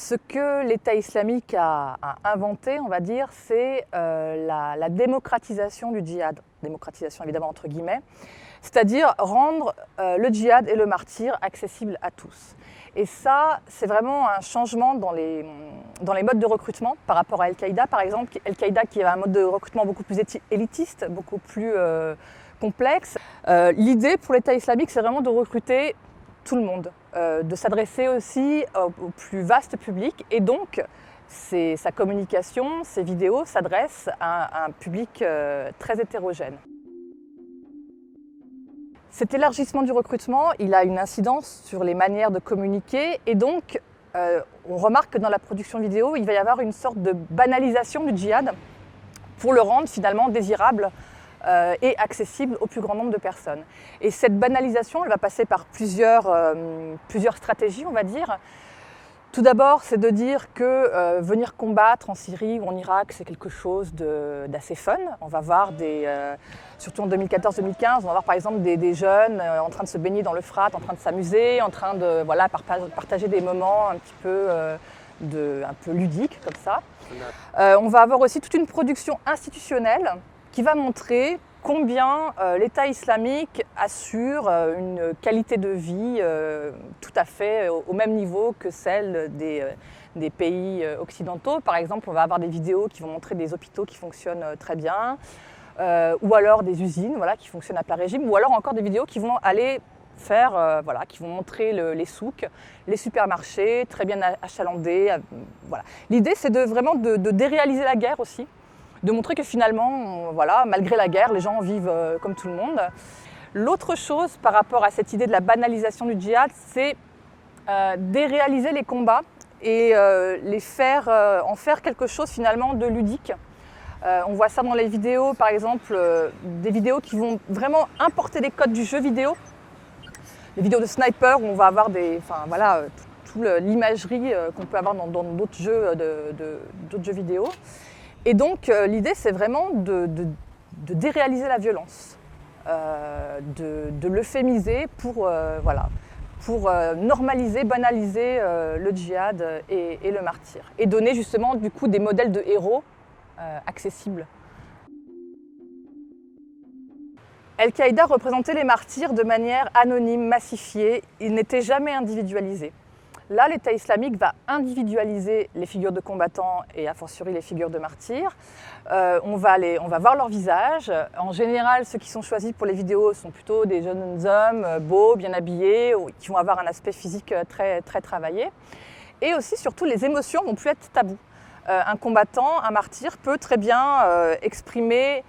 Ce que l'État islamique a inventé, on va dire, c'est la démocratisation du djihad. Démocratisation évidemment entre guillemets. C'est-à-dire rendre le djihad et le martyr accessibles à tous. Et ça, c'est vraiment un changement dans les modes de recrutement par rapport à Al-Qaïda, par exemple. Al-Qaïda qui avait un mode de recrutement beaucoup plus élitiste, beaucoup plus complexe. L'idée pour l'État islamique, c'est vraiment de recruter tout le monde, de s'adresser aussi au plus vaste public. Et donc, sa communication, ses vidéos s'adressent à un public très hétérogène. Cet élargissement du recrutement, il a une incidence sur les manières de communiquer et donc on remarque que dans la production vidéo, il va y avoir une sorte de banalisation du djihad pour le rendre finalement désirable et accessible au plus grand nombre de personnes. Et cette banalisation, elle va passer par plusieurs stratégies, on va dire. Tout d'abord, c'est de dire que venir combattre en Syrie ou en Irak, c'est quelque chose d'assez fun. On va voir surtout en 2014-2015, on va voir par exemple des jeunes en train de se baigner dans l'Euphrate, en train de s'amuser, en train de partager des moments un petit peu, un peu ludiques comme ça. On va avoir aussi toute une production institutionnelle qui va montrer combien l'État islamique assure une qualité de vie tout à fait au même niveau que celle des pays occidentaux. Par exemple, on va avoir des vidéos qui vont montrer des hôpitaux qui fonctionnent très bien, ou alors des usines qui fonctionnent à plein régime, ou alors encore des vidéos qui vont aller faire, qui vont montrer les souks, les supermarchés, très bien achalandés. Voilà. L'idée, c'est vraiment de déréaliser la guerre aussi, de montrer que finalement, malgré la guerre, les gens vivent comme tout le monde. L'autre chose par rapport à cette idée de la banalisation du djihad, c'est déréaliser les combats et en faire quelque chose finalement de ludique. On voit ça dans les vidéos, par exemple, des vidéos qui vont vraiment importer des codes du jeu vidéo. Les vidéos de sniper où on va avoir toute l'imagerie qu'on peut avoir dans d'autres jeux, d'autres jeux vidéo. Et donc l'idée, c'est vraiment de déréaliser la violence, de l'euphémiser pour normaliser, banaliser le djihad et le martyr. Et donner justement du coup des modèles de héros accessibles. Al-Qaïda représentait les martyrs de manière anonyme, massifiée, ils n'étaient jamais individualisés. Là, l'État islamique va individualiser les figures de combattants et a fortiori les figures de martyrs. On va voir leur visage. En général, ceux qui sont choisis pour les vidéos sont plutôt des jeunes hommes beaux, bien habillés, qui vont avoir un aspect physique très, très travaillé. Et aussi, surtout, les émotions vont plus être tabous. Un combattant, un martyr peut très bien exprimer,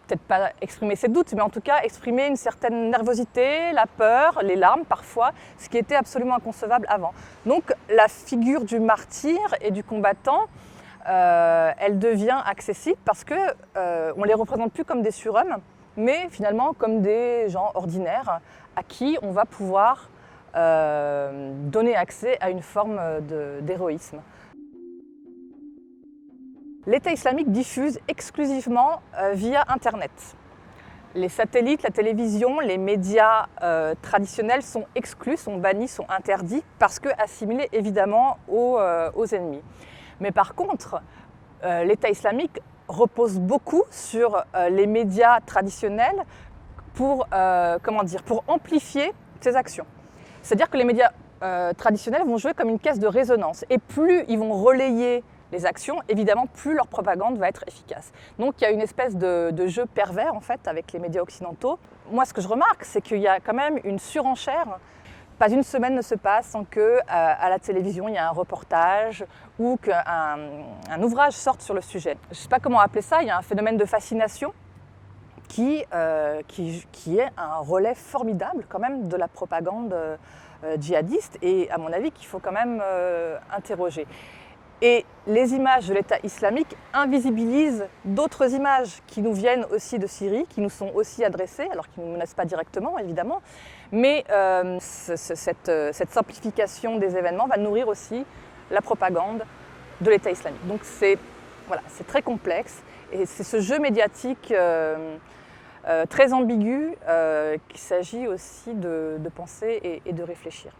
peut-être pas exprimer ses doutes, mais en tout cas exprimer une certaine nervosité, la peur, les larmes parfois, ce qui était absolument inconcevable avant. Donc la figure du martyr et du combattant, elle devient accessible parce qu'on ne les représente plus comme des surhommes, mais finalement comme des gens ordinaires à qui on va pouvoir donner accès à une forme d'héroïsme. L'État islamique diffuse exclusivement via Internet. Les satellites, la télévision, les médias traditionnels sont exclus, sont bannis, sont interdits parce que assimilés évidemment aux ennemis. Mais par contre, l'État islamique repose beaucoup sur les médias traditionnels pour amplifier ses actions. C'est-à-dire que les médias traditionnels vont jouer comme une caisse de résonance et plus ils vont relayer les actions, évidemment, plus leur propagande va être efficace. Donc il y a une espèce de jeu pervers en fait avec les médias occidentaux. Moi, ce que je remarque, c'est qu'il y a quand même une surenchère. Pas une semaine ne se passe sans qu'à la télévision, il y a un reportage ou qu'un ouvrage sorte sur le sujet. Je ne sais pas comment appeler ça, il y a un phénomène de fascination qui est un relais formidable quand même de la propagande djihadiste et à mon avis qu'il faut quand même interroger. Et les images de l'État islamique invisibilisent d'autres images qui nous viennent aussi de Syrie, qui nous sont aussi adressées, alors qui ne nous menacent pas directement évidemment, mais cette simplification des événements va nourrir aussi la propagande de l'État islamique. Donc c'est très complexe et c'est ce jeu médiatique très ambigu qu'il s'agit aussi de penser et de réfléchir.